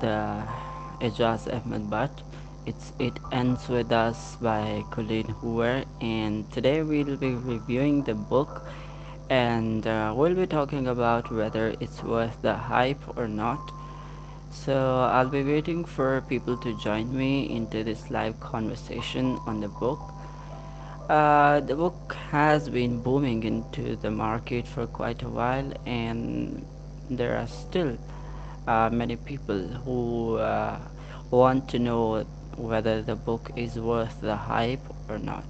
the Ejaz Ahmed Butt. It ends with us by Colleen Hoover, and today we'll be reviewing the book, and we'll be talking about whether it's worth the hype or not. So I'll be waiting for people to join me into this live conversation on the book. The book has been booming into the market for quite a while, and there are still many people who want to know whether the book is worth the hype or not.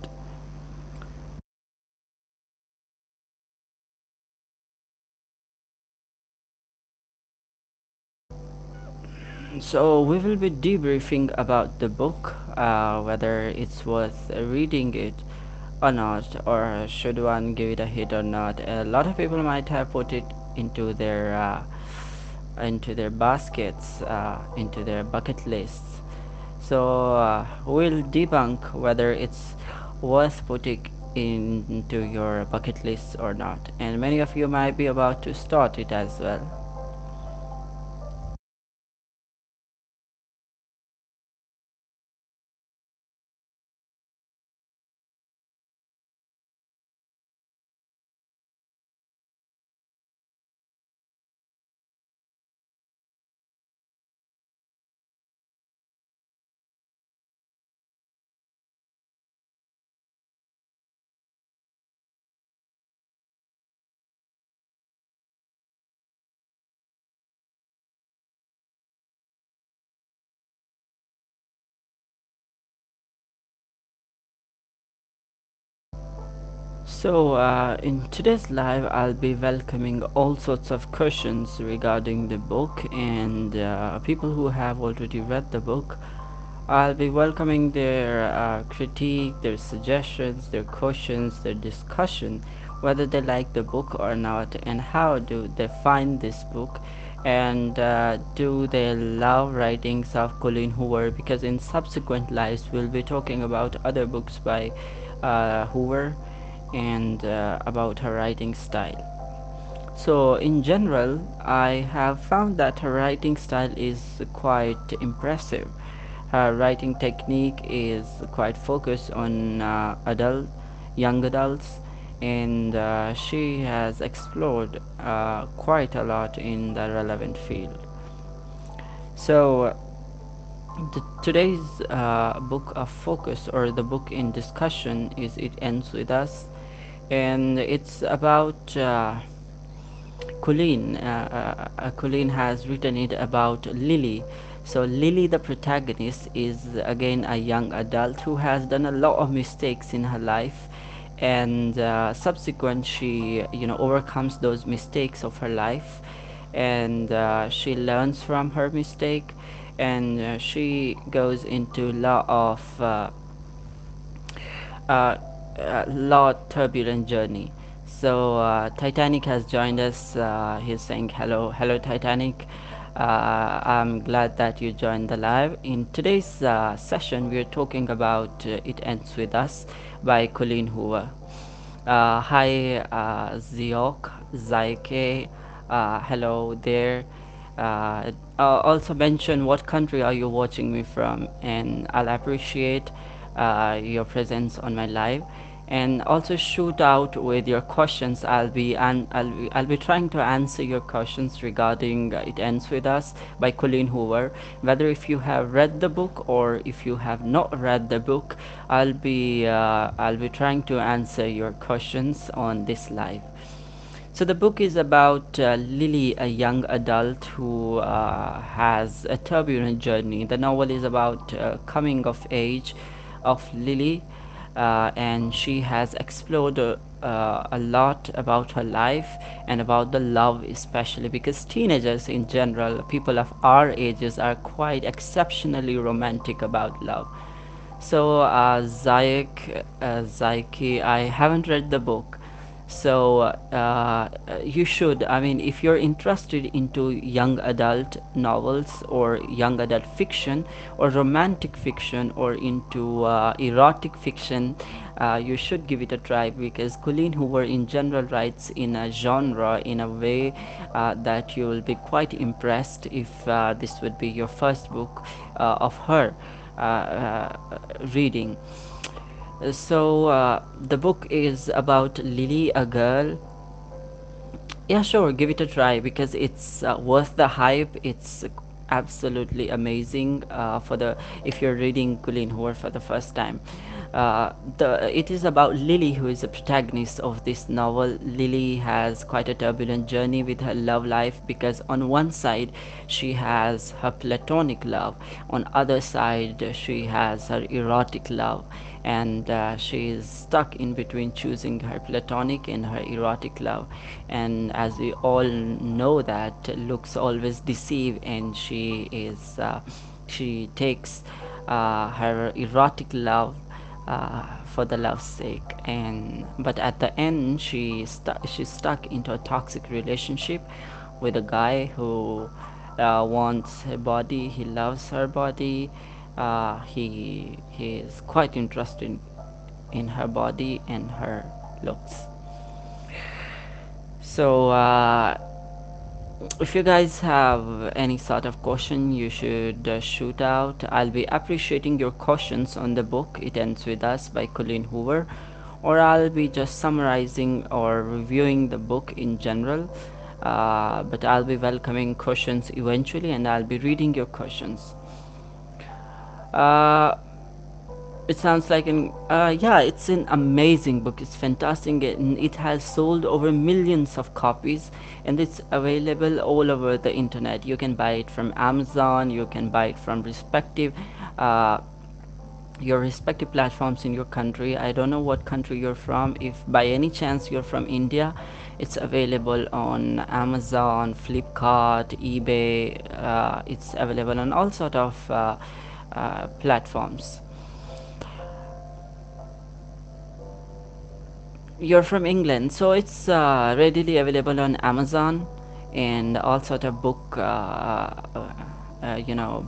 So we will be debriefing about the book, whether it's worth reading it or not, or should one give it a hit or not. A lot of people might have put it into their baskets, into their bucket lists. So we'll debunk whether it's worth putting into your bucket list or not. And many of you might be about to start it as well. So, in today's live, I'll be welcoming all sorts of questions regarding the book, and people who have already read the book. I'll be welcoming their critique, their suggestions, their questions, their discussion, whether they like the book or not, and how do they find this book, and do they love writings of Colleen Hoover? Because in subsequent lives, we'll be talking about other books by Hoover and about her writing style. So, in general, I have found that her writing style is quite impressive. Her writing technique is quite focused on young adults, and she has explored quite a lot in the relevant field. So, today's book of focus, or the book in discussion, is It Ends With Us, and it's about Colleen. Colleen has written it about Lily. So Lily, the protagonist, is again a young adult who has done a lot of mistakes in her life, and subsequent she overcomes those mistakes of her life, and she learns from her mistake, and she goes into uh, lot turbulent journey. So Titanic has joined us. He's saying hello, hello Titanic. I'm glad that you joined the live. In today's session, we're talking about It Ends With Us by Colleen Hoover. Hi, Ziok, Zaike. Hello there. Also mention what country are you watching me from, and I'll appreciate your presence on my live. And also shoot out with your questions. I'll be trying to answer your questions regarding It Ends With Us by Colleen Hoover. Whether if you have read the book or if you have not read the book, I'll be trying to answer your questions on this live. So the book is about Lily, a young adult who has a turbulent journey. The novel is about coming of age of Lily, and she has explored a lot about her life and about the love, especially because teenagers in general, people of our ages, are quite exceptionally romantic about love. So, Zaiki, I haven't read the book. So you should, I mean, if you're interested into young adult novels or young adult fiction or romantic fiction or into erotic fiction, you should give it a try, because Colleen Hoover in general writes in a genre in a way that you will be quite impressed if this would be your first book of her reading. So the book is about Lily, a girl. Yeah, sure, give it a try, because it's worth the hype. It's absolutely amazing for the if you're reading Colleen Hoover for the first time. The It is about Lily, who is the protagonist of this novel. Lily has quite a turbulent journey with her love life, because on one side she has her platonic love, on other side she has her erotic love, and she is stuck in between choosing her platonic and her erotic love. And as we all know, that looks always deceive, and she takes her erotic love for the love's sake. And but at the end she's stuck into a toxic relationship with a guy who wants her body. He loves her body. He is quite interested in her body and her looks. So if you guys have any sort of question, you should shoot out. I'll be appreciating your questions on the book It Ends With Us by Colleen Hoover, or I'll be just summarizing or reviewing the book in general. But I'll be welcoming questions eventually, and I'll be reading your questions. uh, it sounds like an yeah, it's an amazing book. It's fantastic, and it has sold over millions of copies, and it's available all over the internet. You can buy it from Amazon. You can buy it from uh, your respective platforms in your country. I don't know what country you're from. If by any chance you're from India, it's available on Amazon, Flipkart, eBay. It's available on all sort of platforms. You're from England, so it's readily available on Amazon and all sort of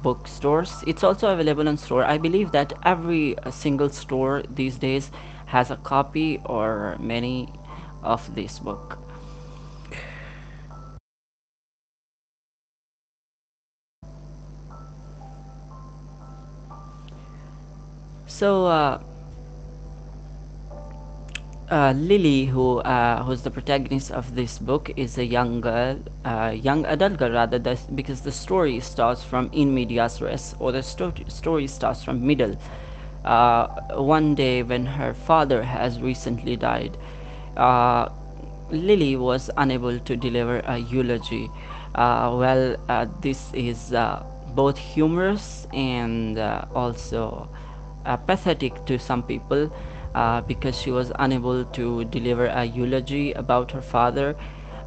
bookstores. It's also available on store. I believe that every single store these days has a copy or many of this book. So Lily, who's the protagonist of this book, is a young girl, young adult girl rather, because the story starts from in medias res, or the story starts from middle. One day when her father has recently died, uh, Lily was unable to deliver a eulogy. This is both humorous and also pathetic to some people, because she was unable to deliver a eulogy about her father.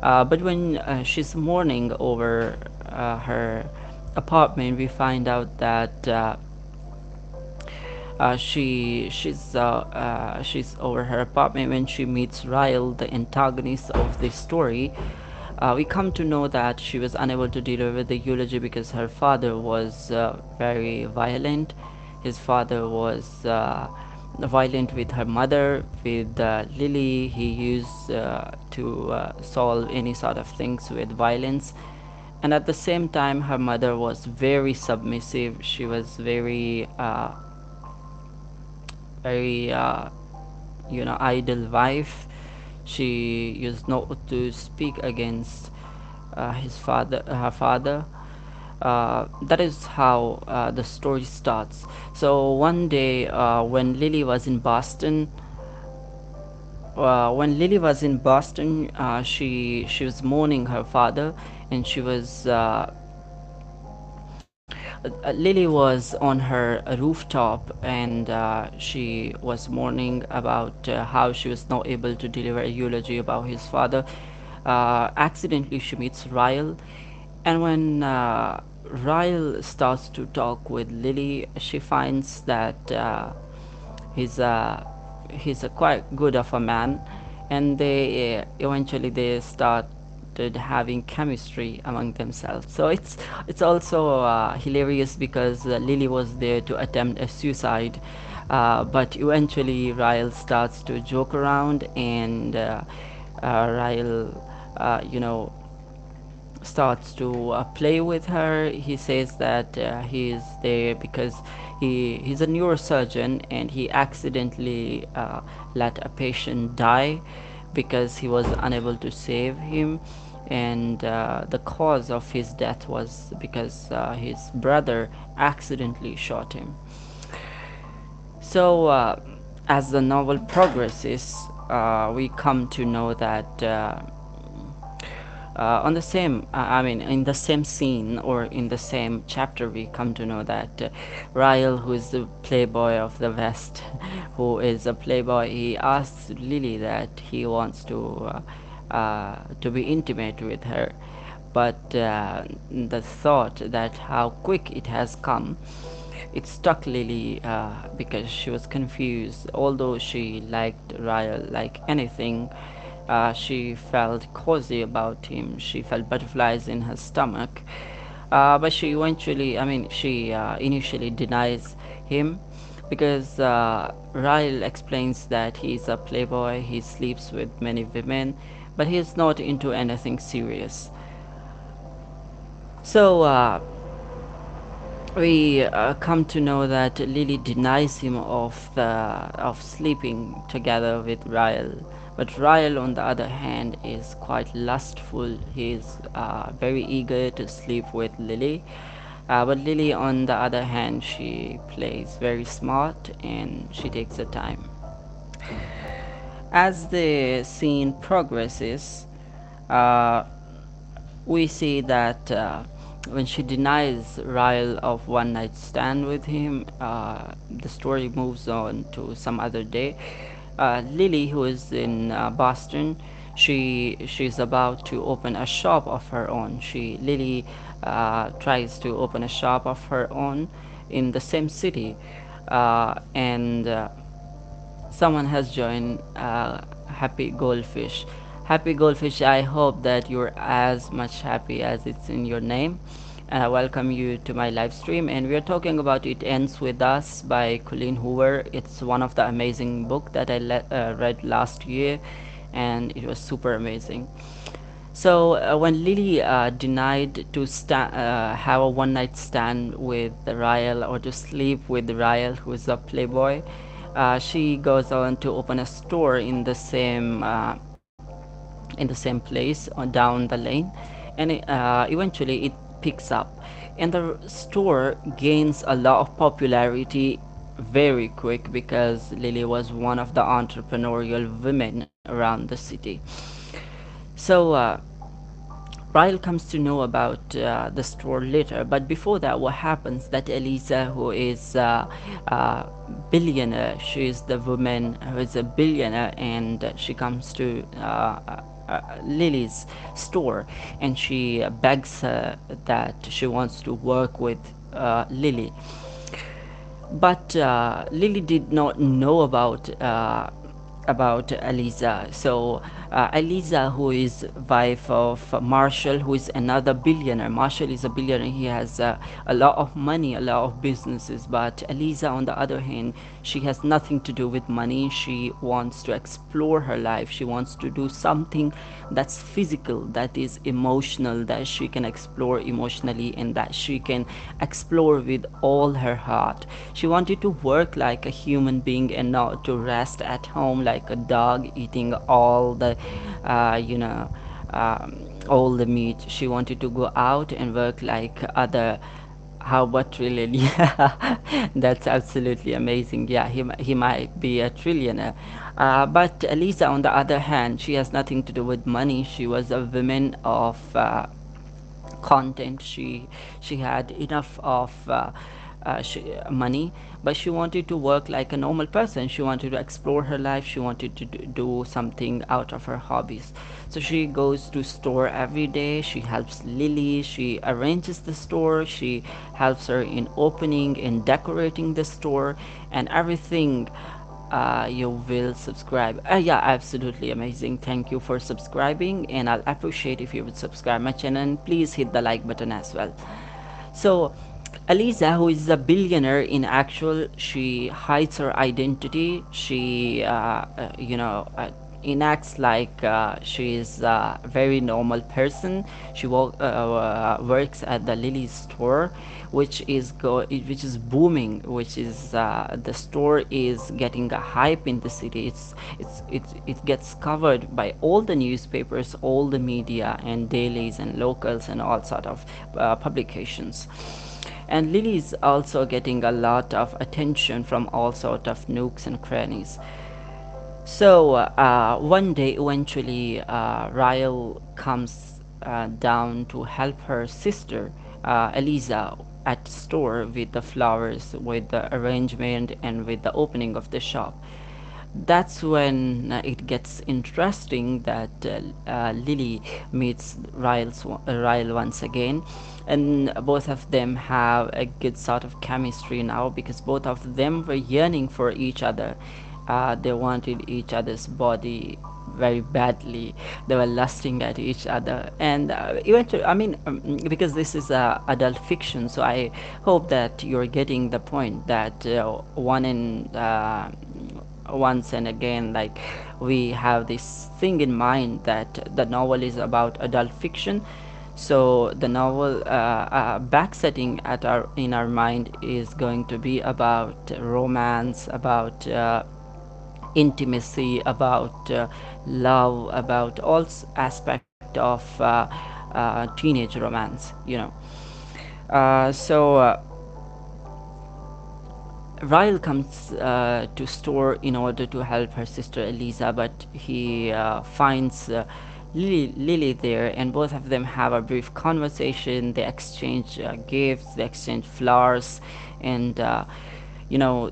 But when she's mourning over her apartment, we find out that she's over her apartment when she meets Ryle, the antagonist of the story. We come to know that she was unable to deliver the eulogy because her father was very violent. His father was violent with her mother, with Lily. He used to solve any sort of things with violence. And at the same time, her mother was very submissive. She was very idle wife. She used not to speak against her father. That is how the story starts. So one day, when Lily was in Boston, she was mourning her father, and Lily was on her rooftop, and she was mourning about how she was not able to deliver a eulogy about his father. Accidentally, she meets Ryle, and when Ryle starts to talk with Lily, she finds that he's a he's a quite good of a man, and they eventually they started having chemistry among themselves. So it's also hilarious because Lily was there to attempt a suicide, but eventually Ryle starts to joke around, and Ryle, you know, starts to play with her. He says that he is there because he's a neurosurgeon, and he accidentally let a patient die because he was unable to save him, and the cause of his death was because his brother accidentally shot him. So as the novel progresses, we come to know that on the same I mean in the same scene or in the same chapter, we come to know that Ryle, who is the playboy of the West, who is a playboy, he asks Lily that he wants to be intimate with her, but the thought that how quick it has come, it stuck Lily because she was confused. Although she liked Ryle like anything, she felt cozy about him. She felt butterflies in her stomach. But she eventually, she initially denies him because Ryle explains that he's a playboy, he sleeps with many women, but he's not into anything serious. So we come to know that Lily denies him of sleeping together with Ryle, but Ryle, on the other hand, is quite lustful. He is very eager to sleep with Lily, but Lily, on the other hand, she plays very smart and she takes her time. As the scene progresses, uh, we see that when she denies Ryle of one night stand with him, the story moves on to some other day. Lily, who is in Boston, she's about to open a shop of her own. Lily tries to open a shop of her own in the same city, and someone has joined Happy Goldfish. Happy Goldfish, I hope that you're as much happy as it's in your name. And I welcome you to my live stream. And we are talking about It Ends With Us by Colleen Hoover. It's one of the amazing book that I read last year, and it was super amazing. So when Lily denied to have a one night stand with Ryle, or to sleep with Ryle, who is a playboy, she goes on to open a store in the same place down the lane, and eventually it picks up, and the store gains a lot of popularity very quick because Lily was one of the entrepreneurial women around the city. So Ryle comes to know about the store later, but before that, what happens that Elisa, who is billionaire, she is the woman who is a billionaire, and she comes to Lily's store, and she begs her that she wants to work with Lily. But Lily did not know about Eliza. So Eliza, who is wife of Marshall, who is another billionaire. Marshall is a billionaire. He has a lot of money, a lot of businesses. But Eliza, on the other hand, she has nothing to do with money. She wants to explore her life. She wants to do something that's physical, that is emotional, that she can explore emotionally, and that she can explore with all her heart. She wanted to work like a human being and not to rest at home like a dog eating all the uh, you know all the meat. She wanted to go out and work like other. How about trillion? Yeah, that's absolutely amazing. Yeah, he might be a trillionaire. But Lisa, on the other hand, she has nothing to do with money. She was a woman of content. She had enough of money, but she wanted to work like a normal person. She wanted to explore her life. She wanted to do something out of her hobbies. So she goes to store every day. She helps Lily. She arranges the store. She helps her in opening and decorating the store and everything. you will subscribe. Yeah, absolutely amazing. Thank you for subscribing, and I'll appreciate if you would subscribe my channel, and please hit the like button as well. So, Eliza, who is a billionaire in actual, she hides her identity. She, enacts like she is a very normal person. She works at the Lily store, which is booming. Which is the store is getting a hype in the city. It gets covered by all the newspapers, all the media, and dailies and locals and all sort of publications. And Lily is also getting a lot of attention from all sort of nooks and crannies. So one day, eventually, Ryle comes down to help her sister, Eliza, at store with the flowers, with the arrangement, and with the opening of the shop. That's when it gets interesting that Lily meets Ryle once again, and both of them have a good sort of chemistry now because both of them were yearning for each other. They wanted each other's body very badly. They were lusting at each other, and eventually, I mean, because this is adult fiction, so I hope that you're getting the point that once and again, like, we have this thing in mind that the novel is about adult fiction. So the novel backsetting at our in our mind is going to be about romance, about intimacy, about love, about all aspect of teenage romance, so Ryle comes to store in order to help her sister Eliza, but he finds Lily there, and both of them have a brief conversation. They exchange gifts, they exchange flowers, and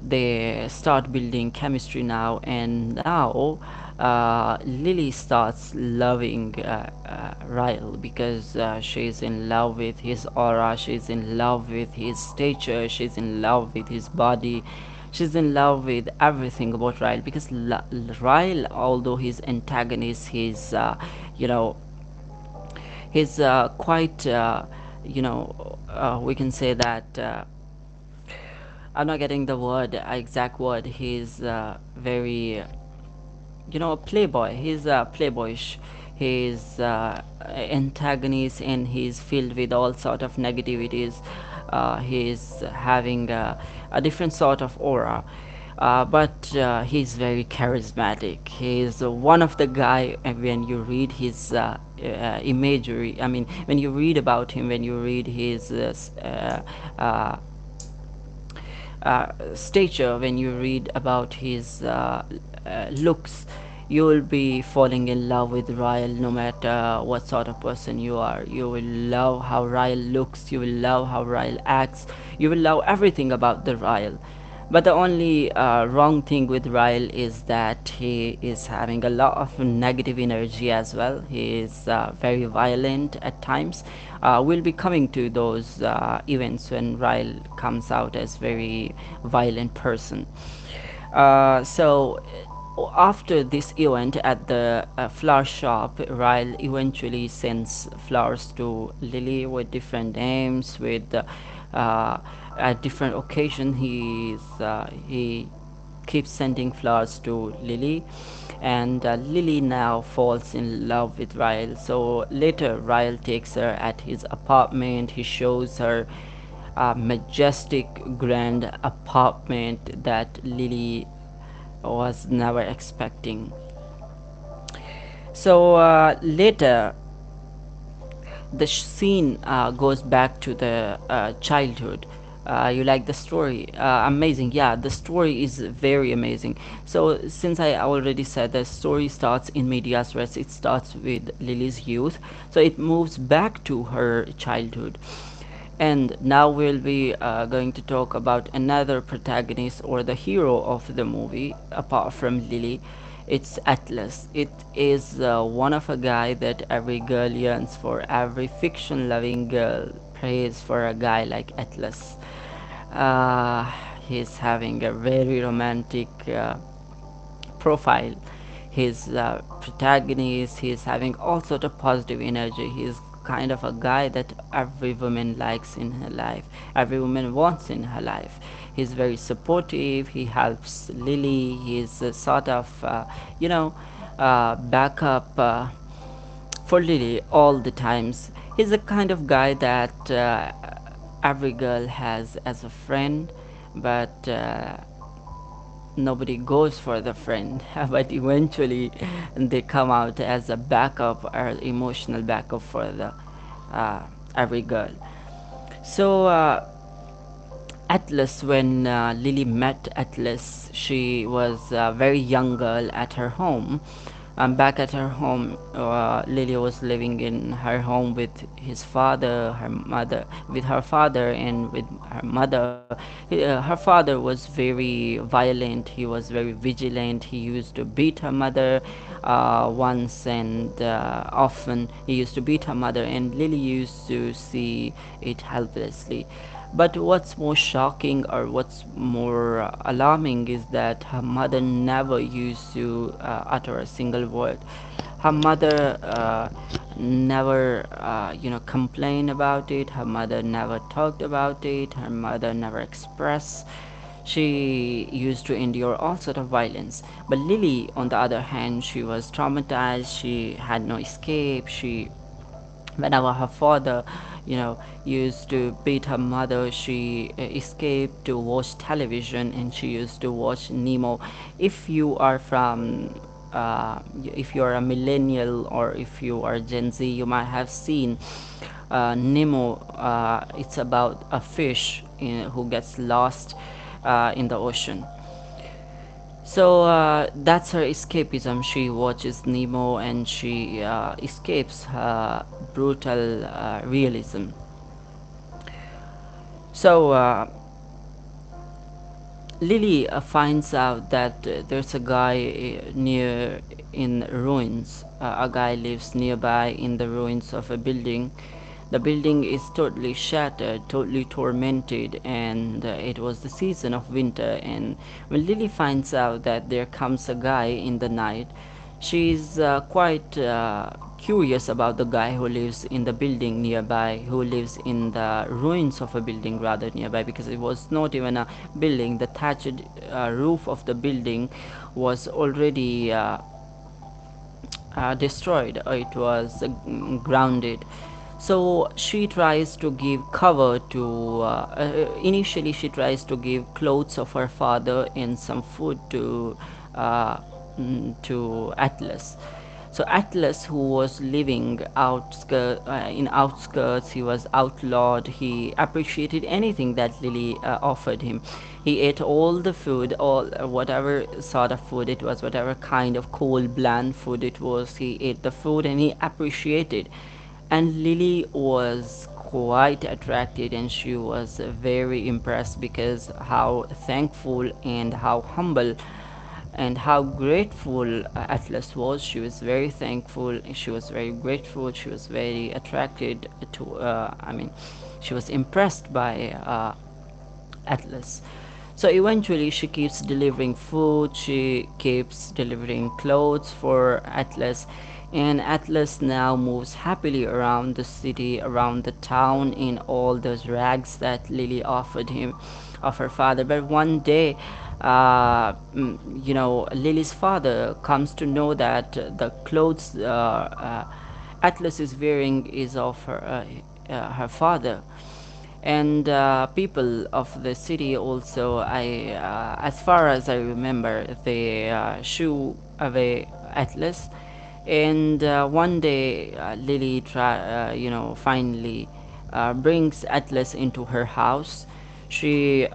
they start building chemistry now. And now Lily starts loving Ryle because she's in love with his aura, she's in love with his stature, she's in love with his body, she's in love with everything about Ryle. Because Ryle, although he's antagonist, you know he's quite we can say that I'm not getting the exact word. He's very, playboy. He's playboyish. He's antagonist, and he's filled with all sort of negativities. He's having a different sort of aura. But he's very charismatic. He's one of the guy when you read his imagery. I mean, when you read about him, when you read his stature, when you read about his looks, you will be falling in love with Ryle no matter what sort of person you are. You will love how Ryle looks, you will love how Ryle acts, you will love everything about the Ryle. But the only wrong thing with Ryle is that he is having a lot of negative energy as well. He is very violent at times. We'll be coming to those events when Ryle comes out as very violent person. So after this event at the flower shop, Ryle eventually sends flowers to Lily with different names, with at different occasion. He keeps sending flowers to Lily, and Lily now falls in love with Ryle. So later, Ryle takes her at his apartment. He shows her a majestic, grand apartment that Lily was never expecting. So later, the scene goes back to the childhood. You like the story? Amazing. Yeah, the story is very amazing. So since I already said, the story starts in medias res, it starts with Lily's youth, so it moves back to her childhood. And now we'll be going to talk about another protagonist, or the hero of the movie apart from Lily. It's Atlas. It is one of a guy that every girl yearns for. Every fiction loving girl prays for a guy like Atlas. uh, he's having a very romantic profile. His protagonist, he's having all sort of positive energy. He's kind of a guy that every woman likes in her life, every woman wants in her life. He's very supportive, he helps Lily, he's sort of backup for Lily all the times. He's the kind of guy that every girl has as a friend, but nobody goes for the friend. But eventually they come out as a backup or emotional backup for the uh, every girl. So Atlas, when Lily met Atlas, she was a very young girl at her home. Back at her home, Lily was living in her home with his father, her mother, with her father, and with her mother. Her father was very violent. He was very vigilant. He used to beat her mother once, and often he used to beat her mother, and Lily used to see it helplessly. But what's more shocking or what's more alarming is that her mother never used to utter a single word. Her mother never, complained about it. Her mother never talked about it. Her mother never expressed. She used to endure all sort of violence. But Lily, on the other hand, she was traumatized. She had no escape. She Whenever her father used to beat her mother, she escaped to watch television, and she used to watch Nemo. If you are from if you are a millennial, or if you are Gen Z, you might have seen Nemo. It's about a fish who gets lost in the ocean. So that's her escapism. She watches Nemo, and she escapes her brutal realism. So Lily finds out that there's a guy near in ruins. A guy lives nearby in the ruins of a building. The building is totally shattered, totally tormented, and it was the season of winter. And when Lily finds out that there comes a guy in the night, she's quite curious about the guy who lives in the building nearby, who lives in the ruins of a building rather nearby, because it was not even a building. The thatched roof of the building was already destroyed, or it was grounded. So she tries to give cover to initially she tries to give clothes of her father and some food uh, to Atlas. So Atlas, who was living in outskirts, he was outlawed. He appreciated anything that Lily offered him. He ate all the food, all whatever sort of food it was, whatever kind of cold, bland food it was. He ate the food and he appreciated. And Lily was quite attracted, and she was very impressed, because how thankful and how humble and how grateful Atlas was. She was very thankful, she was very grateful, she was very attracted to, she was impressed by Atlas. So eventually, she keeps delivering food, she keeps delivering clothes for Atlas, and Atlas now moves happily around the city, around the town, in all those rags that Lily offered him, of her father. But one day, Lily's father comes to know that the clothes Atlas is wearing is of her father. And people of the city also, as far as I remember, they shoo away Atlas. And one day, Lily finally brings Atlas into her house. She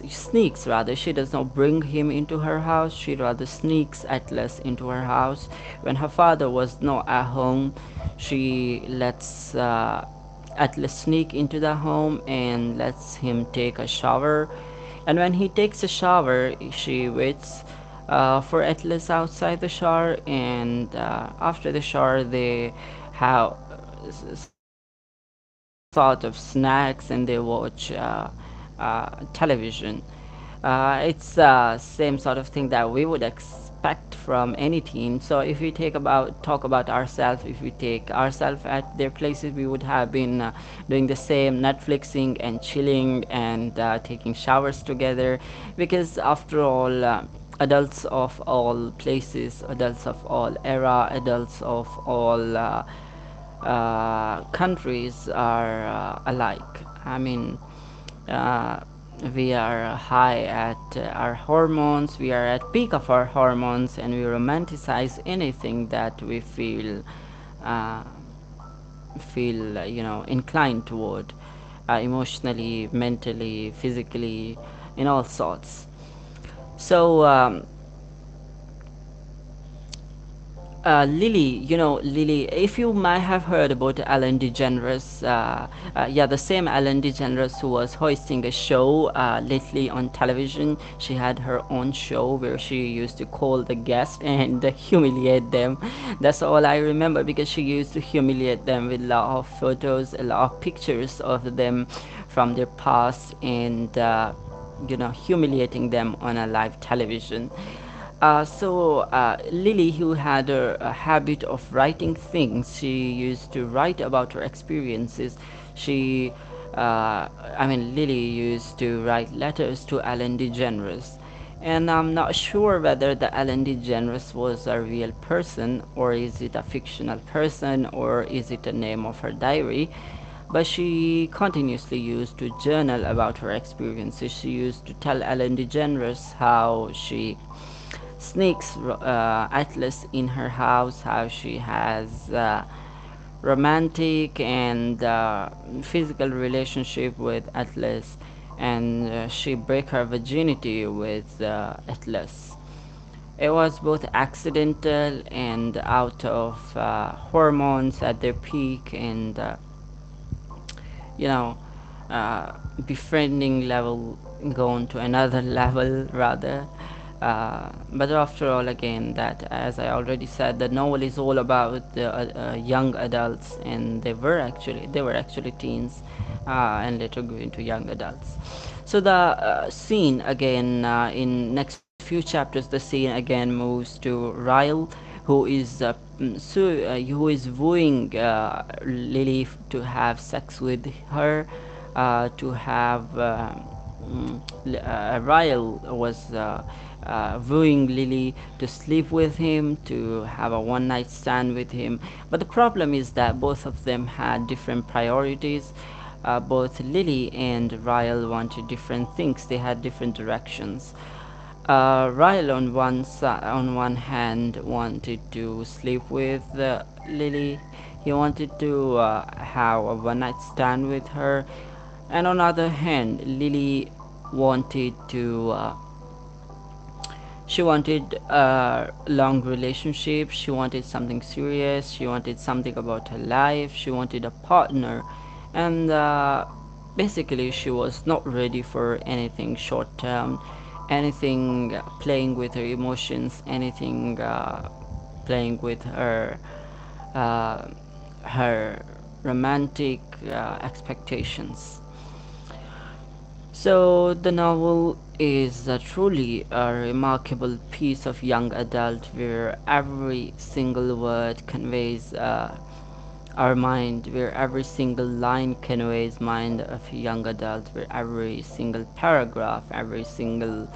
sneaks rather. She does not bring him into her house. She rather sneaks Atlas into her house. When her father was not at home, she lets Atlas sneak into the home and lets him take a shower. And when he takes a shower, she waits for Atlas outside the shower, and after the shower, they have sort of snacks, and they watch television. It's same sort of thing that we would expect from any teen. So if we talk about ourselves, if we take ourselves at their places, we would have been doing the same, Netflixing and chilling and taking showers together, because after all, adults of all places, adults of all era, adults of all countries are alike. I mean, uh, we are high at our hormones, we are at peak of our hormones, and we romanticize anything that we uh, feel inclined toward, emotionally, mentally, physically, in all sorts. So Lily, Lily, if you might have heard about Ellen DeGeneres, yeah, the same Ellen DeGeneres who was hosting a show lately on television. She had her own show where she used to call the guests and humiliate them. That's all I remember, because she used to humiliate them with a lot of photos, a lot of pictures of them from their past, and humiliating them on a live television. Lily, who had a habit of writing things, she used to write about her experiences. She, Lily used to write letters to Ellen DeGeneres. And I'm not sure whether the Ellen DeGeneres was a real person, or is it a fictional person, or is it a name of her diary. But she continuously used to journal about her experiences. She used to tell Ellen DeGeneres how she sneaks Atlas in her house, how she has romantic and physical relationship with Atlas, and she break her virginity with Atlas. It was both accidental and out of hormones at their peak, and you know, uh, befriending level gone to another level rather. But after all, again, that, as I already said, the novel is all about the young adults, and they were actually teens, and later grew into young adults. So the scene again, in next few chapters, the scene again moves to Ryle, who is who is wooing Lily to have sex with her, to have Ryle was wooing Lily to sleep with him, to have a one night stand with him. But the problem is that both of them had different priorities. Both Lily and Ryle wanted different things, they had different directions. Ryle on one hand wanted to sleep with Lily. He wanted to have a one night stand with her, and on the other hand, Lily wanted to she wanted a long relationship, she wanted something serious, she wanted something about her life, she wanted a partner, and basically she was not ready for anything short term, anything playing with her emotions, anything playing with uh, her romantic expectations. So the novel is truly a remarkable piece of young adult, where every single word conveys our mind, where every single line conveys mind of a young adult, where every single paragraph, every single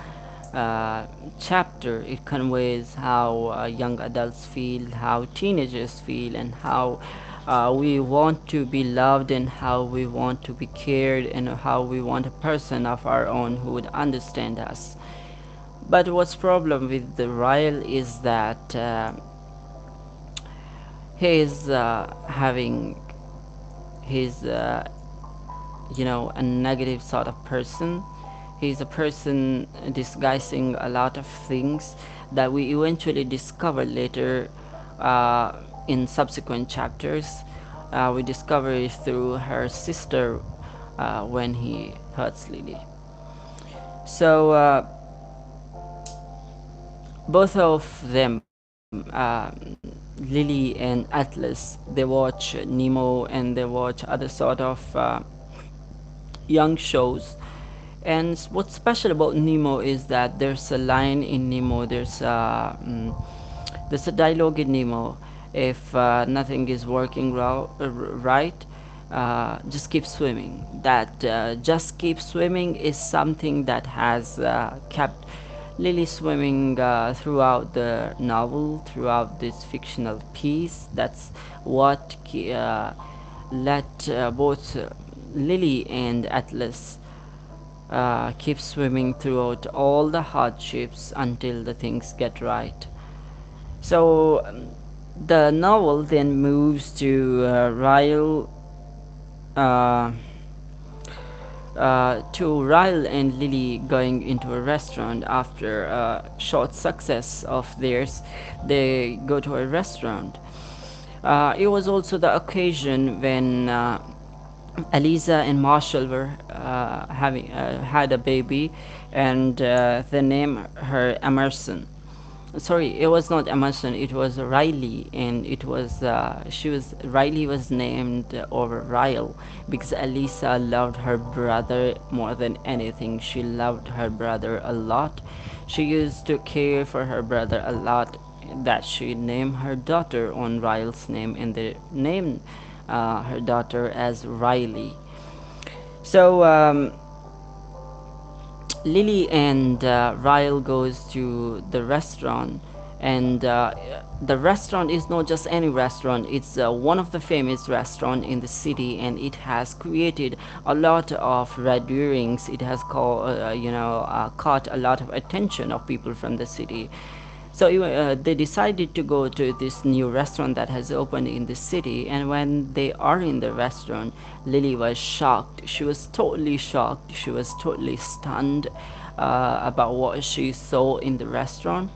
uh, chapter, it conveys how young adults feel, how teenagers feel, and how we want to be loved, and how we want to be cared, and how we want a person of our own who would understand us. But what's problem with the Ryle is that he is having his a negative sort of person. He's a person disguising a lot of things that we eventually discover later uh, in subsequent chapters. We discover it through her sister when he hurts Lily. So both of them, Lily and Atlas, they watch Nemo and they watch other sort of young shows, And what's special about Nemo is that there's a line in Nemo. There's a dialogue in Nemo. If nothing is working right, just keep swimming. That just keep swimming is something that has kept Lily swimming throughout the novel, throughout this fictional piece. That's what let both Lily and Atlas keep swimming throughout all the hardships until the things get right. So the novel then moves uh, to Ryle and Lily going into a restaurant after a short success of theirs. They go to a restaurant. It was also the occasion when Eliza and Marshall were having had a baby, and they named her Emerson. Sorry, it was not Emerson, it was Riley, and it was she was Riley was named over Ryle because Elisa loved her brother more than anything. She loved her brother a lot. She used to care for her brother a lot, that she named her daughter on Ryle's name, and they named her daughter as Riley. So Lily and Ryle goes to the restaurant, and the restaurant is not just any restaurant. It's one of the famous restaurant in the city, and it has created a lot of red earrings. It has caught a lot of attention of people from the city. So they decided to go to this new restaurant that has opened in the city. And when they are in the restaurant, Lily was shocked. She was totally shocked. She was totally stunned about what she saw in the restaurant.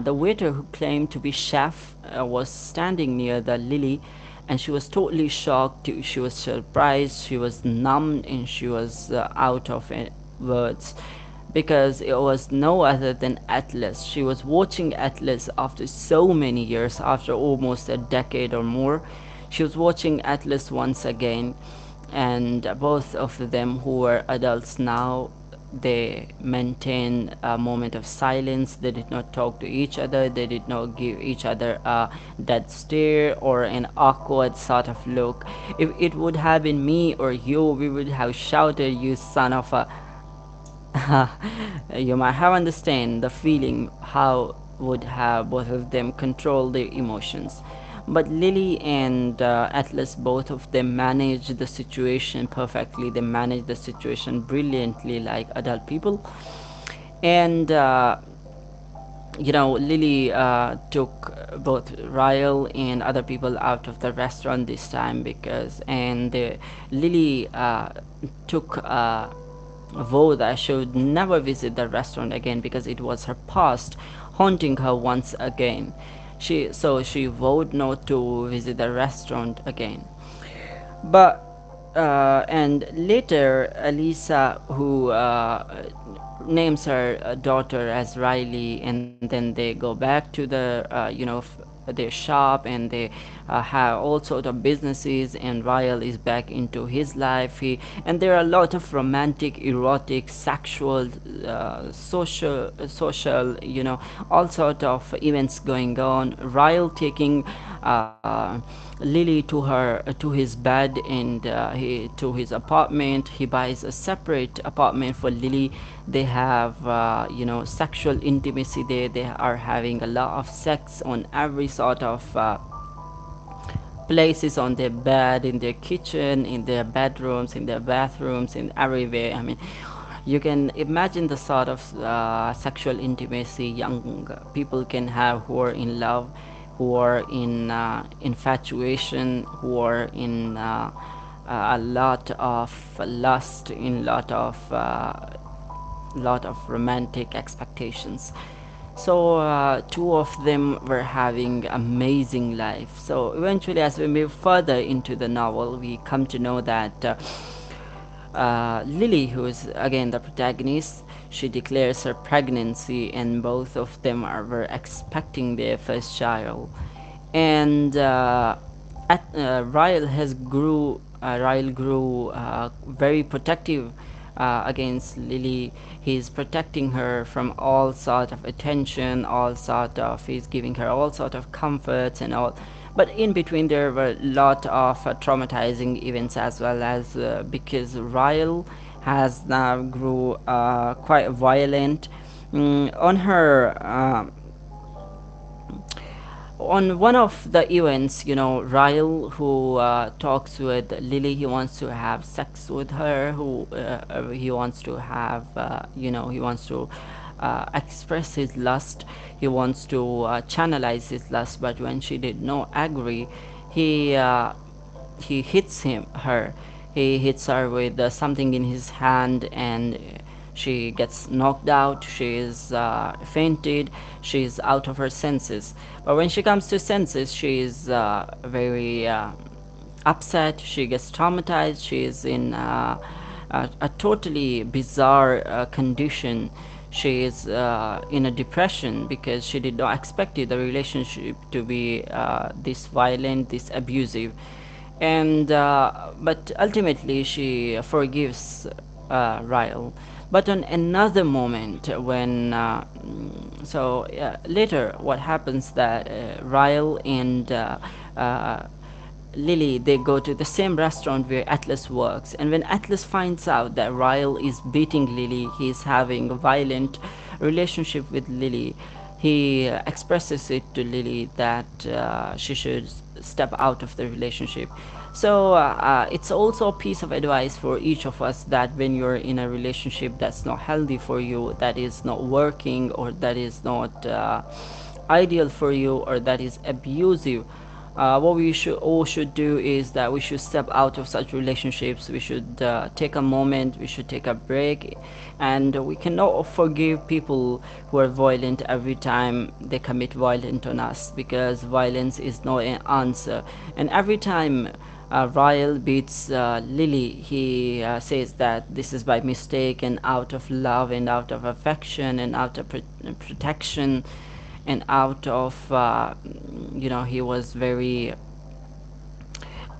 The waiter, who claimed to be chef, was standing near the Lily, and she was totally shocked. She was surprised. She was numbed, and she was out of words, because it was no other than Atlas. She was watching Atlas after so many years, after almost a decade or more. She was watching Atlas once again, and both of them, who were adults now, they maintained a moment of silence. They did not talk to each other. They did not give each other a dead stare or an awkward sort of look. If it would have been me or you, we would have shouted, "You son of a..." You might have understand the feeling how would have both of them control their emotions. But Lily and Atlas, both of them managed the situation perfectly. They managed the situation brilliantly, like adult people. And Lily took both Ryle and other people out of the restaurant this time, because and Lily took a vow that she would never visit the restaurant again, because it was her past haunting her once again. She vowed not to visit the restaurant again. But and later, Elisa, who names her daughter as Riley, and then they go back to their shop, and they have all sort of businesses, and Ryle is back into his life. And there are a lot of romantic, erotic, sexual, social, all sort of events going on. Ryle taking Lily to his bed, and to his apartment. He buys a separate apartment for Lily. They have sexual intimacy there. They are having a lot of sex on every sort of places, on their bed, in their kitchen, in their bedrooms, in their bathrooms, in everywhere. I mean, you can imagine the sort of sexual intimacy young people can have, who are in love, who are in infatuation, who are in a lot of lust, in lot of romantic expectations. So two of them were having amazing life. So eventually, as we move further into the novel, we come to know that Lily, who is again the protagonist, she declares her pregnancy, and both of them were expecting their first child. And Ryle grew very protective against Lily. He's protecting her from all sort of attention, all sort of, he's giving her all sort of comforts and all. But in between there were a lot of traumatizing events as well, as because Ryle has now grew quite violent. On her on one of the events, Ryle, who talks with Lily, he wants to have sex with her. He wants to have, he wants to express his lust. He wants to channelize his lust. But when she did not agree, he uh, he hits her. He hits her with something in his hand, and she gets knocked out. She is fainted. She is out of her senses. But when she comes to senses, she is very upset. She gets traumatized. She is in a totally bizarre condition. She is in a depression because she did not expect the relationship to be this violent, this abusive. And but ultimately she forgives Ryle. But on another moment, when later what happens that Ryle and Lily, they go to the same restaurant where Atlas works, and when Atlas finds out that Ryle is beating Lily, he's having a violent relationship with Lily, he expresses it to Lily that she should step out of the relationship. So it's also a piece of advice for each of us that when you're in a relationship that's not healthy for you, that is not working, or that is not ideal for you, or that is abusive, what we should all should do is that we should step out of such relationships. We should take a moment, we should take a break, and we cannot forgive people who are violent every time they commit violence on us, because violence is not an answer. And every time Ryle beats Lily, he says that this is by mistake and out of love and out of affection and out of protection and out of he was very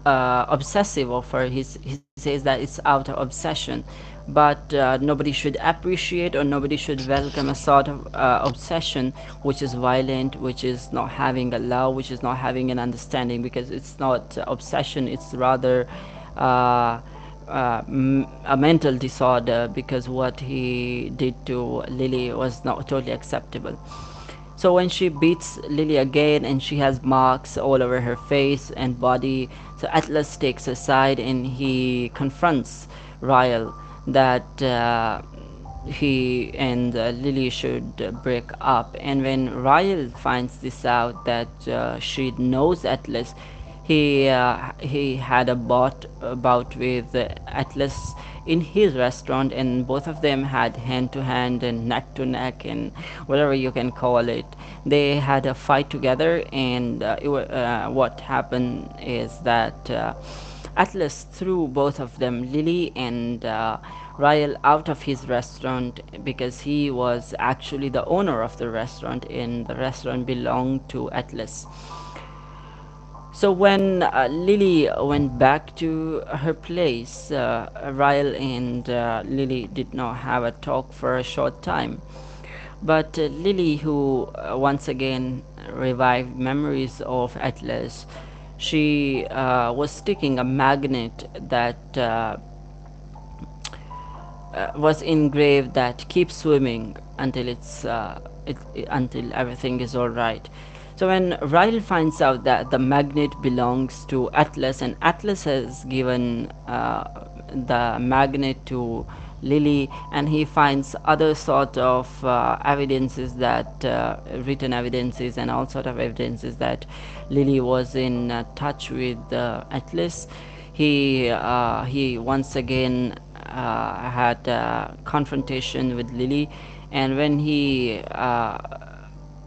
obsessive of her. He says that it's out of obsession, but nobody should appreciate or nobody should welcome a sort of obsession which is violent, which is not having a love, which is not having an understanding, because it's not obsession, it's rather a mental disorder, because what he did to Lily was not totally acceptable. So when she beats Lily again and she has marks all over her face and body, so Atlas takes her side and he confronts Ryle that he and Lily should break up. And when Ryle finds this out, that she knows Atlas, he had a bout with Atlas in his restaurant, and both of them had hand to hand and neck to neck and whatever you can call it. They had a fight together, and what happened is that Atlas threw both of them, Lily and Ryle, out of his restaurant, because he was actually the owner of the restaurant and the restaurant belonged to Atlas. So when Lily went back to her place, Ryle and Lily did not have a talk for a short time. But Lily, who once again revived memories of Atlas, she was sticking a magnet that was engraved that keep swimming until until everything is all right. So when Ryle finds out that the magnet belongs to Atlas, and Atlas has given the magnet to Lily, and he finds other sort of evidences, that written evidences and all sort of evidences that Lily was in touch with Atlas. He once again had a confrontation with Lily, and when he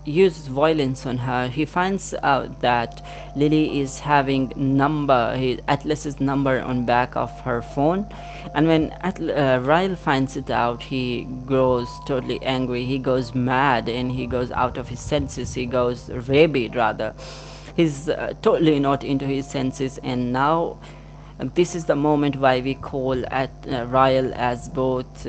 uses violence on her, he finds out that Lily is having Atlas's number on back of her phone. And when Ryle finds it out, he grows totally angry. He goes mad and he goes out of his senses. He goes rabid, rather. He's totally not into his senses, and now And this is the moment why we call at Ryle as both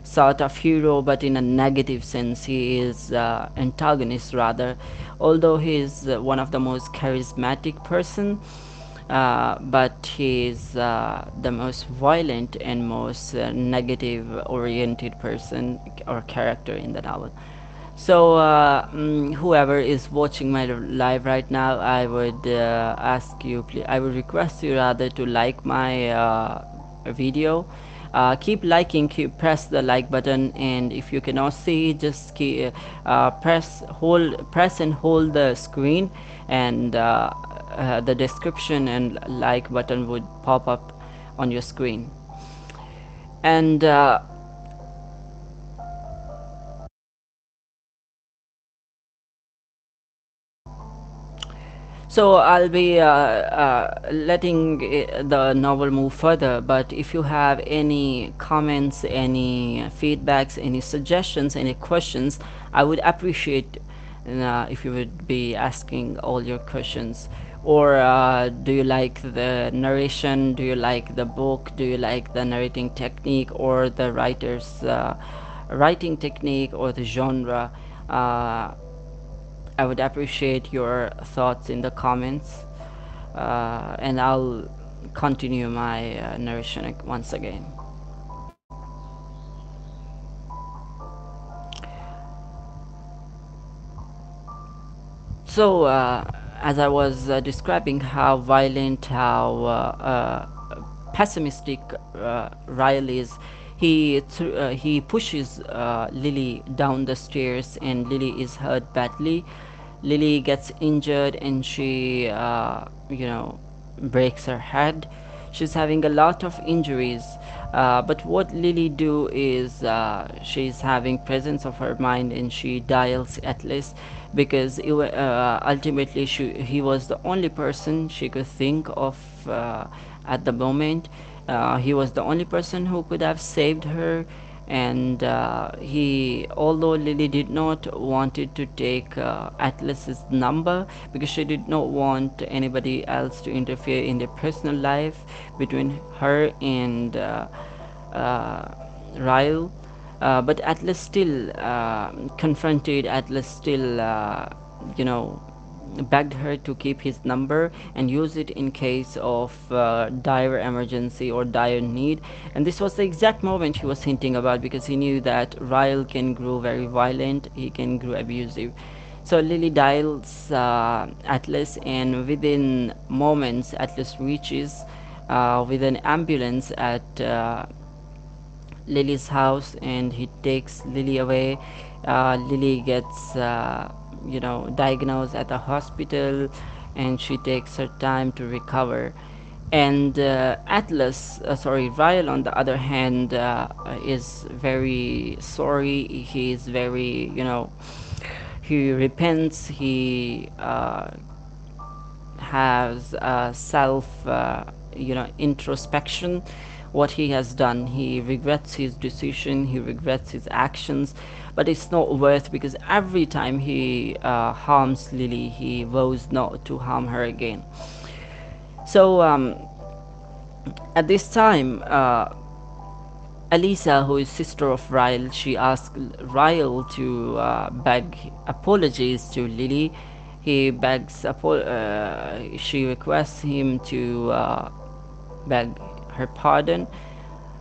sort of hero, but in a negative sense. He is antagonist rather, although he is one of the most charismatic person. But he is the most violent and most negative oriented person or character in the novel. So, whoever is watching my live right now, I would ask you, I would request you rather to like my video. Keep liking, keep press the like button, and if you cannot see, just press and hold the screen, and the description and like button would pop up on your screen. And so I'll be letting the novel move further, but if you have any comments, any feedbacks, any suggestions, any questions, I would appreciate if you would be asking all your questions. Or do you like the narration? Do you like the book? Do you like the narrating technique or the writer's writing technique or the genre? Uh, I would appreciate your thoughts in the comments, and I'll continue my narration once again. So, as I was describing how violent, how pessimistic Ryle is, he pushes Lily down the stairs, and Lily is hurt badly. Lily gets injured, and she, breaks her head. She's having a lot of injuries, but what Lily do is she's having presence of her mind, and she dials Atlas because ultimately he was the only person she could think of at the moment. He was the only person who could have saved her, and although Lily did not wanted to take Atlas's number because she did not want anybody else to interfere in their personal life between her and uh, Ryle, but Atlas still confronted. Atlas still, you know, begged her to keep his number and use it in case of dire emergency or dire need. And this was the exact moment he was hinting about because he knew that Ryle can grow very violent, he can grow abusive. So Lily dials Atlas, and within moments, Atlas reaches with an ambulance at Lily's house, and he takes Lily away. Lily gets, diagnosed at the hospital, and she takes her time to recover. And Ryle, on the other hand, is very sorry. He is very, he repents. He has self introspection what he has done. He regrets his decision, he regrets his actions, but it's not worth because every time he harms Lily, he vows not to harm her again. So at this time, Elisa, who is sister of Ryle, she asked Ryle to beg apologies to Lily. She requests him to beg her pardon,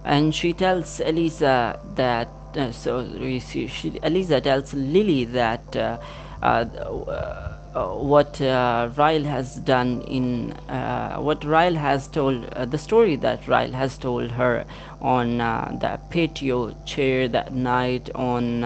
and she tells Elisa that Elisa tells Lily that uh, what Ryle has done in what Ryle has told the story that Ryle has told her on the patio chair that night on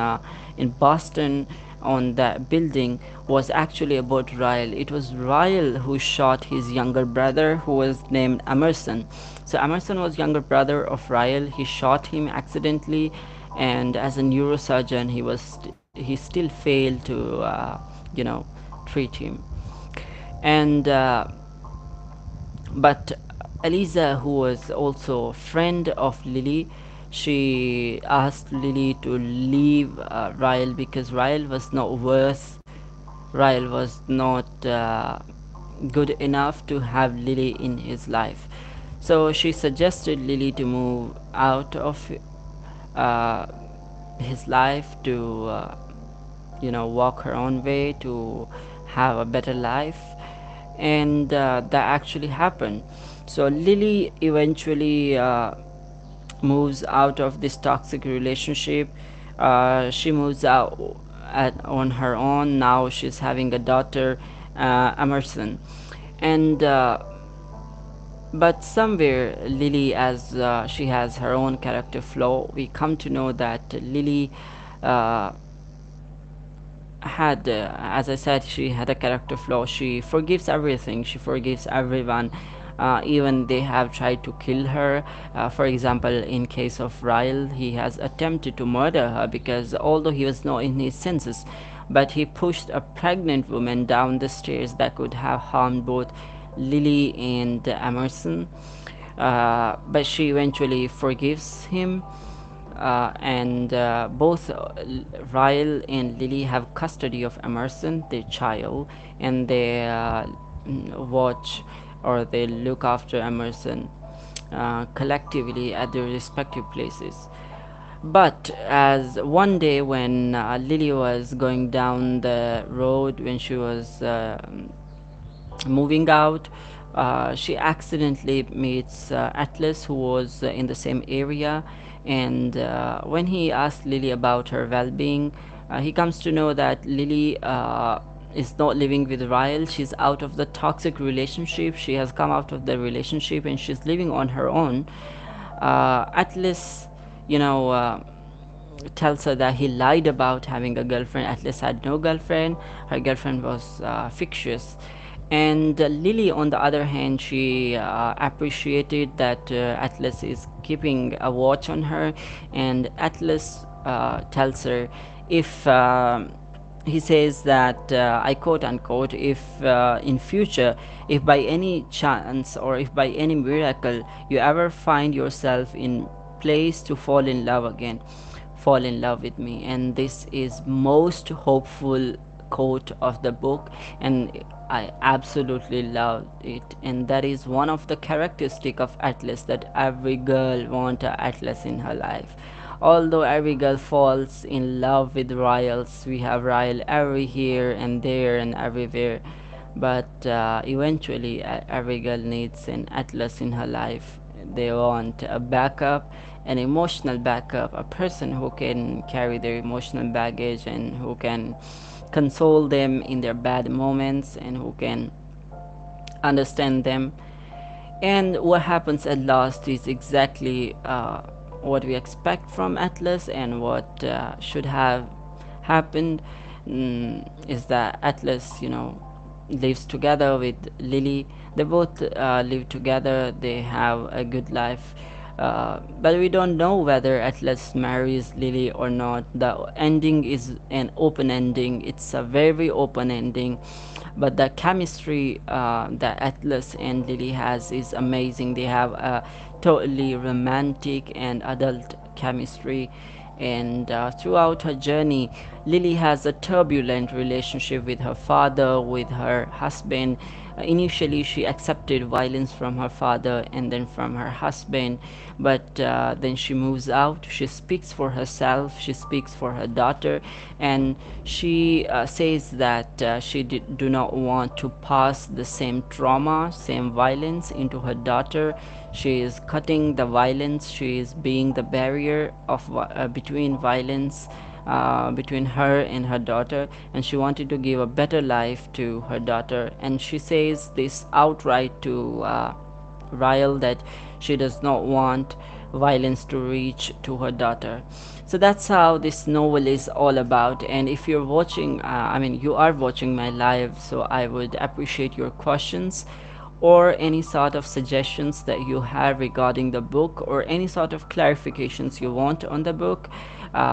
in Boston on that building was actually about Ryle. It was Ryle who shot his younger brother, who was named Emerson. So Emerson was younger brother of Ryle. He shot him accidentally, and as a neurosurgeon, he still failed to treat him. And but Eliza, who was also a friend of Lily, she asked Lily to leave Ryle because Ryle was not good enough to have Lily in his life. So she suggested Lily to move out of uh, his life, to walk her own way, to have a better life. And that actually happened. So Lily eventually moves out of this toxic relationship. She moves out on her own. Now she's having a daughter, Emerson. And but somewhere Lily, as she has her own character flaw, we come to know that Lily uh, had, as I said, she had a character flaw. She forgives everything, she forgives everyone, even they have tried to kill her. For example, in case of Ryle, he has attempted to murder her because although he was not in his senses, but he pushed a pregnant woman down the stairs that could have harmed both Lily and Emerson. But she eventually forgives him, and both Ryle and Lily have custody of Emerson, their child, and they watch, or they look after Emerson collectively at their respective places. But as one day when Lily was going down the road, when she was moving out, she accidentally meets Atlas, who was in the same area. And when he asked Lily about her well-being, he comes to know that Lily is not living with Ryle. She's out of the toxic relationship. She has come out of the relationship and she's living on her own. Atlas, you know, tells her that he lied about having a girlfriend. Atlas had no girlfriend. Her girlfriend was fictitious. And Lily, on the other hand, she appreciated that Atlas is keeping a watch on her, and Atlas tells her if he says that, I quote unquote, if in future, if by any chance or if by any miracle you ever find yourself in place to fall in love again, fall in love with me. And this is most hopeful quote of the book, and I absolutely loved it. And that is one of the characteristic of Atlas, that every girl want a Atlas in her life. Although every girl falls in love with Ryals, we have Ryle every here and there and everywhere, but eventually every girl needs an Atlas in her life. They want a backup, an emotional backup, a person who can carry their emotional baggage and who can console them in their bad moments and who can understand them. And what happens at last is exactly what we expect from Atlas, and what should have happened is that Atlas, lives together with Lily. They both live together, they have a good life. But we don't know whether Atlas marries Lily or not. The ending is an open ending, it's a very open ending, but the chemistry that Atlas and Lily has is amazing. They have a totally romantic and adult chemistry. And throughout her journey, Lily has a turbulent relationship with her father, with her husband. Initially, she accepted violence from her father and then from her husband, but then she moves out. She speaks for herself, she speaks for her daughter, and she says that she do not want to pass the same trauma, same violence into her daughter. She is cutting the violence, she is being the barrier of between violence, between her and her daughter, and she wanted to give a better life to her daughter. And she says this outright to Ryle, that she does not want violence to reach to her daughter. So that's how this novel is all about. And if you're watching, you are watching my live, so I would appreciate your questions or any sort of suggestions that you have regarding the book, or any sort of clarifications you want on the book.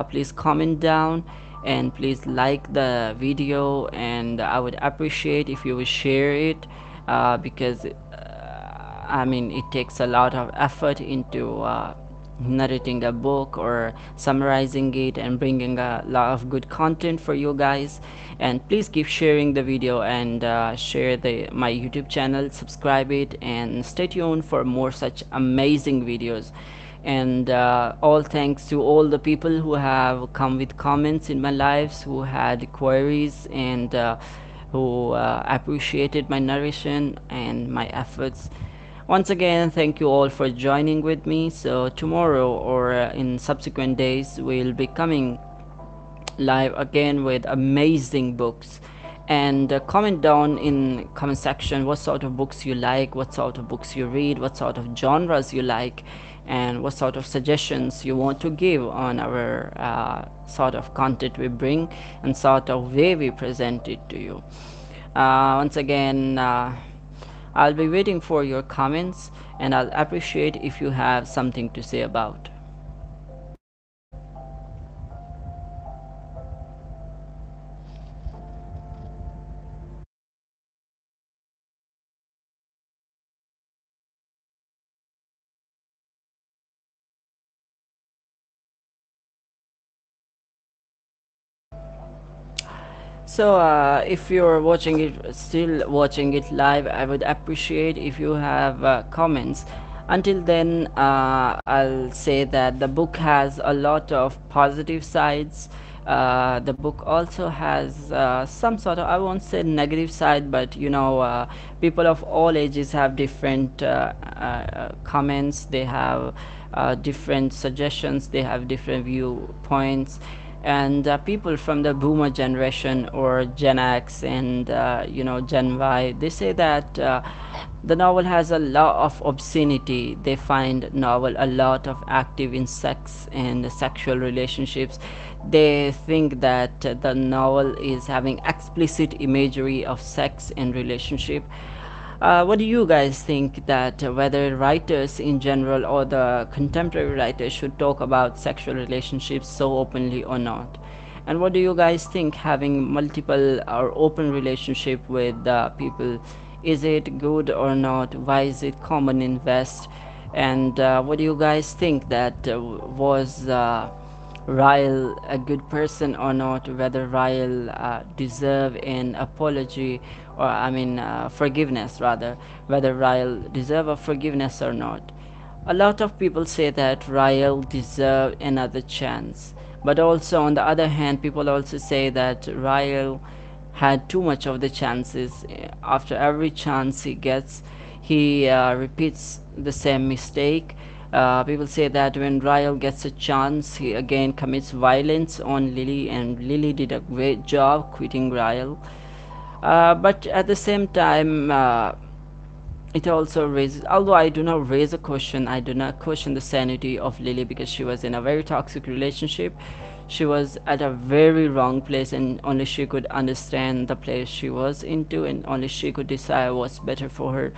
Please comment down, and please like the video, and I would appreciate if you would share it, because it takes a lot of effort into narrating a book or summarizing it and bringing a lot of good content for you guys. And please keep sharing the video and share the my YouTube channel, subscribe it, and stay tuned for more such amazing videos. And all thanks to all the people who have come with comments in my lives, who had queries, and who appreciated my narration and my efforts. Once again, thank you all for joining with me. So tomorrow or in subsequent days, we'll be coming live again with amazing books. And comment down in comment section what sort of books you like, what sort of books you read, what sort of genres you like, and what sort of suggestions you want to give on our sort of content we bring and sort of way we present it to you. Once again, I'll be waiting for your comments, and I'll appreciate if you have something to say about. So, if you're watching it, still watching it live, I would appreciate if you have comments. Until then, I'll say that the book has a lot of positive sides. The book also has some sort of, I won't say negative side, but people of all ages have different comments. They have different suggestions. They have different viewpoints. And people from the boomer generation or Gen X and Gen Y, they say that the novel has a lot of obscenity. They find novel a lot of active in sex and sexual relationships. They think that the novel is having explicit imagery of sex and relationship. What do you guys think that whether writers in general or the contemporary writers should talk about sexual relationships so openly or not? And what do you guys think having multiple or open relationship with people, is it good or not? Why is it common in West? And what do you guys think that was Ryle a good person or not, whether Ryle deserve an apology or forgiveness rather, whether Ryle deserve a forgiveness or not. A lot of people say that Ryle deserve another chance, but also on the other hand, people also say that Ryle had too much of the chances. After every chance he gets, he repeats the same mistake. People say that when Ryle gets a chance, he again commits violence on Lily, and Lily did a great job quitting Ryle. But at the same time, it also raises, although I do not raise a question, I do not question the sanity of Lily because she was in a very toxic relationship. She was at a very wrong place, and only she could understand the place she was into, and only she could decide what's better for her.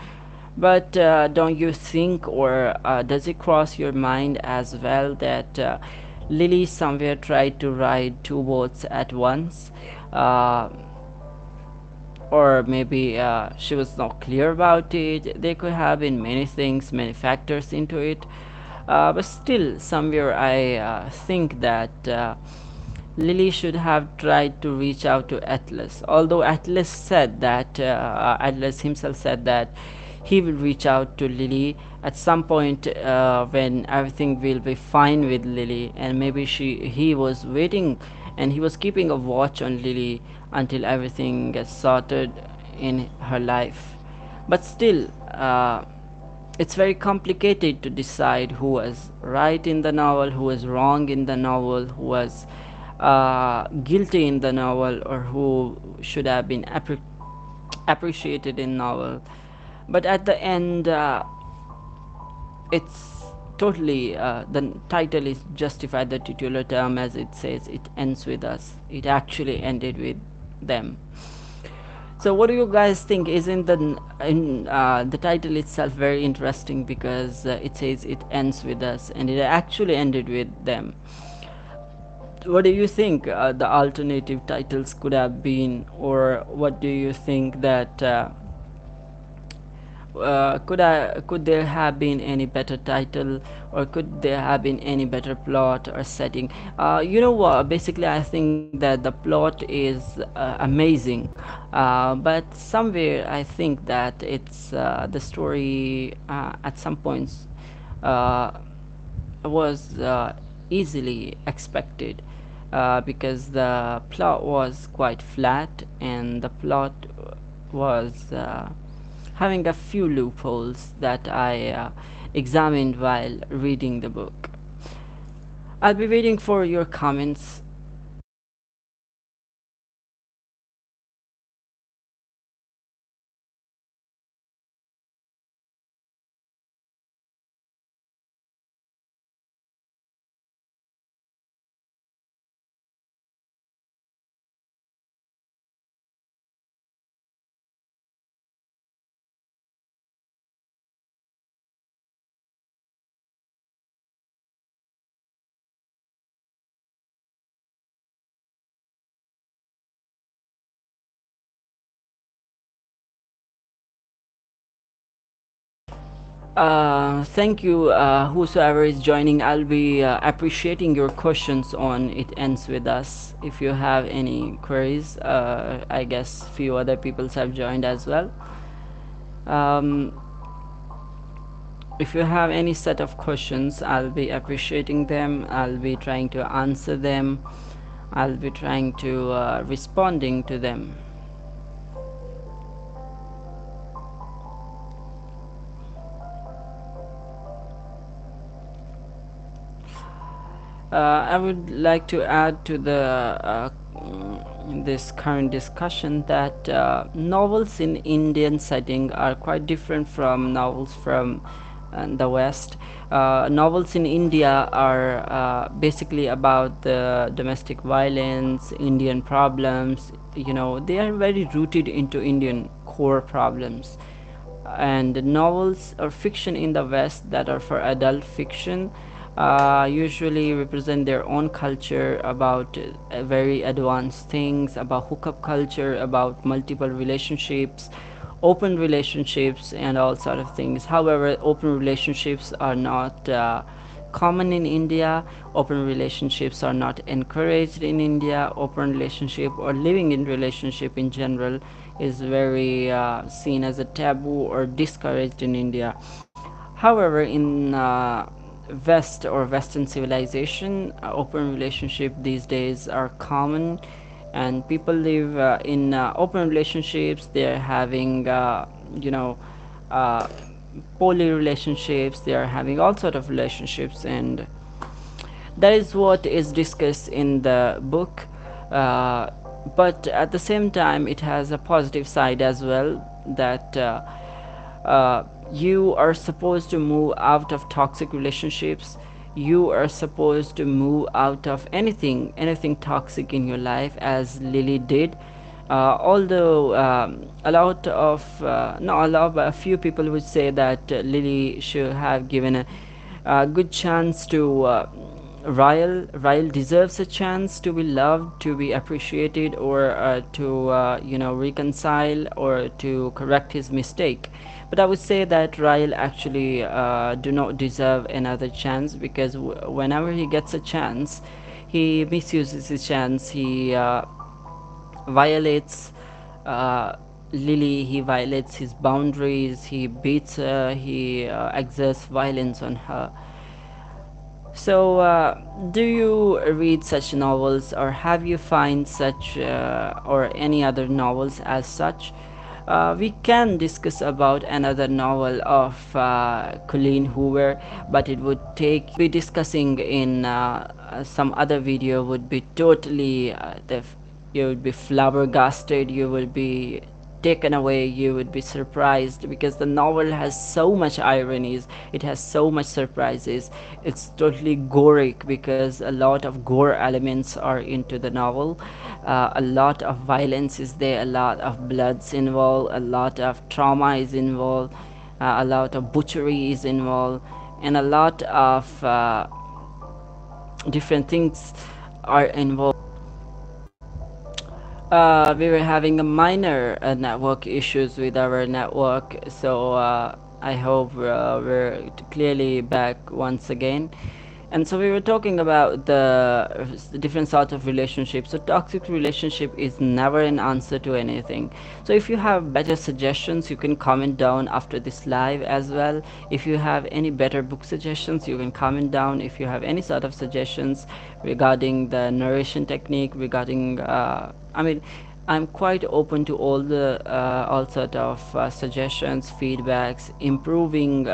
But don't you think, or does it cross your mind as well, that Lily somewhere tried to ride two boats at once? Uh, or maybe she was not clear about it. There could have been many things, many factors into it. But still, somewhere I think that Lily should have tried to reach out to Atlas. Although Atlas said that, Atlas himself said that he will reach out to Lily at some point when everything will be fine with Lily, and maybe he was waiting and he was keeping a watch on Lily until everything gets sorted in her life. But still, it's very complicated to decide who was right in the novel, who was wrong in the novel, who was guilty in the novel, or who should have been appreciated in novel. But at the end, it's totally the title is justified, the titular term, as it says, it ends with us. It actually ended with them. So what do you guys think? Isn't the title itself very interesting because it says it ends with us and it actually ended with them? What do you think the alternative titles could have been, or what do you think that could there have been any better title, or could there have been any better plot or setting? Basically, I think that the plot is amazing, but somewhere I think that it's the story at some points uh, was easily expected, because the plot was quite flat, and the plot was having a few loopholes that I examined while reading the book. I'll be waiting for your comments. Thank you, whosoever is joining. I'll be appreciating your questions on It Ends With Us. If you have any queries, I guess few other people have joined as well. Um, if you have any set of questions, I'll be appreciating them. I'll be trying to answer them. I'll be trying to responding to them. I would like to add to the this current discussion that novels in Indian setting are quite different from novels from the West. Novels in India are basically about the domestic violence, Indian problems. They are very rooted into Indian core problems. And novels or fiction in the West that are for adult fiction usually represent their own culture about very advanced things, about hookup culture, about multiple relationships, open relationships, and all sort of things. However, open relationships are not common in India. Open relationships are not encouraged in India. Open relationship or living in relationship in general is very seen as a taboo or discouraged in India. However, in West or Western civilization, open relationship these days are common, and people live in open relationships. They're having, you know, uh, poly relationships. They are having all sort of relationships, and that is what is discussed in the book. uh, but at the same time, it has a positive side as well, that you are supposed to move out of toxic relationships. You are supposed to move out of anything toxic in your life, as Lily did. Although a lot of not a lot, but a few people would say that Lily should have given a good chance to Ryle. Ryle deserves a chance to be loved, to be appreciated, or to reconcile or to correct his mistake. But I would say that Ryle actually do not deserve another chance, because whenever he gets a chance, he misuses his chance. He violates uh, Lily. He violates his boundaries. He beats her. He exerts violence on her. So, do you read such novels, or have you find such or any other novels as such? We can discuss about another novel of Colleen Hoover, but it would take be discussing in some other video would be totally you would be flabbergasted. You will be taken away. You would be surprised, because the novel has so much ironies, it has so much surprises. It's totally goric, because a lot of gore elements are into the novel. A lot of violence is there, a lot of bloods involved, a lot of trauma is involved, a lot of butchery is involved, and a lot of different things are involved. We were having a minor network issues with our network, so I hope we're clearly back once again. And so we were talking about the different sorts of relationships. So toxic relationship is never an answer to anything. So if you have better suggestions, you can comment down after this live as well. If you have any better book suggestions, you can comment down. If you have any sort of suggestions regarding the narration technique, regarding I'm quite open to all sort of suggestions, feedbacks, improving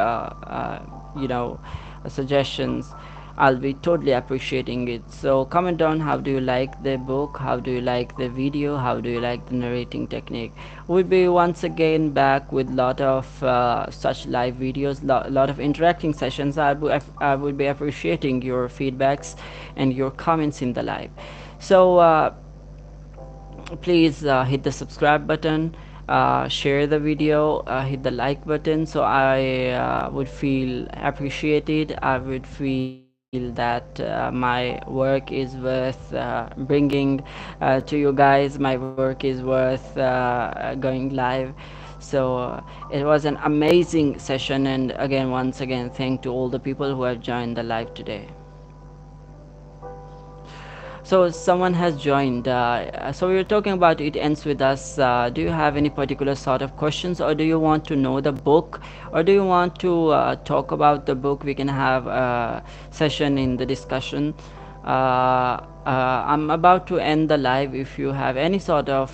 suggestions. I'll be totally appreciating it. So comment down, how do you like the book, how do you like the video, how do you like the narrating technique. We'll be once again back with lot of such live videos, lot of interacting sessions. I would be appreciating your feedbacks and your comments in the live. So please hit the subscribe button, share the video, hit the like button, so I would feel appreciated. I would feel that my work is worth bringing to you guys. My work is worth going live. So it was an amazing session, and again, once again, thank to all the people who have joined the live today. So someone has joined. So we were talking about it ends with us. Do you have any particular sort of questions, or do you want to know the book, or do you want to talk about the book? We can have a session in the discussion. I'm about to end the live. If you have any sort of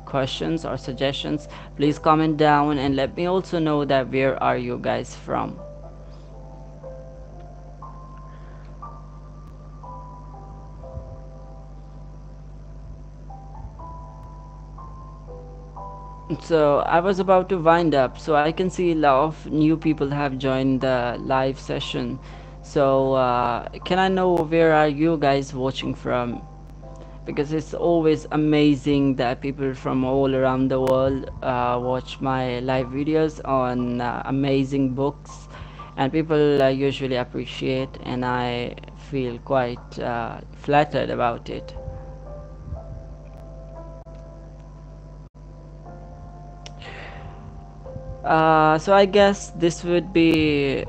questions or suggestions, please comment down and let me also know that where are you guys from. So I was about to wind up, so I can see a lot of new people have joined the live session. So can I know where are you guys watching from? Because it's always amazing that people from all around the world watch my live videos on amazing books, and people usually appreciate, and I feel quite flattered about it. So I guess this would be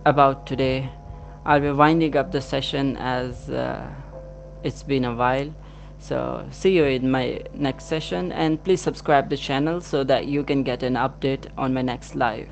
about today. I'll be winding up the session as it's been a while. So see you in my next session, and please subscribe the channel so that you can get an update on my next live.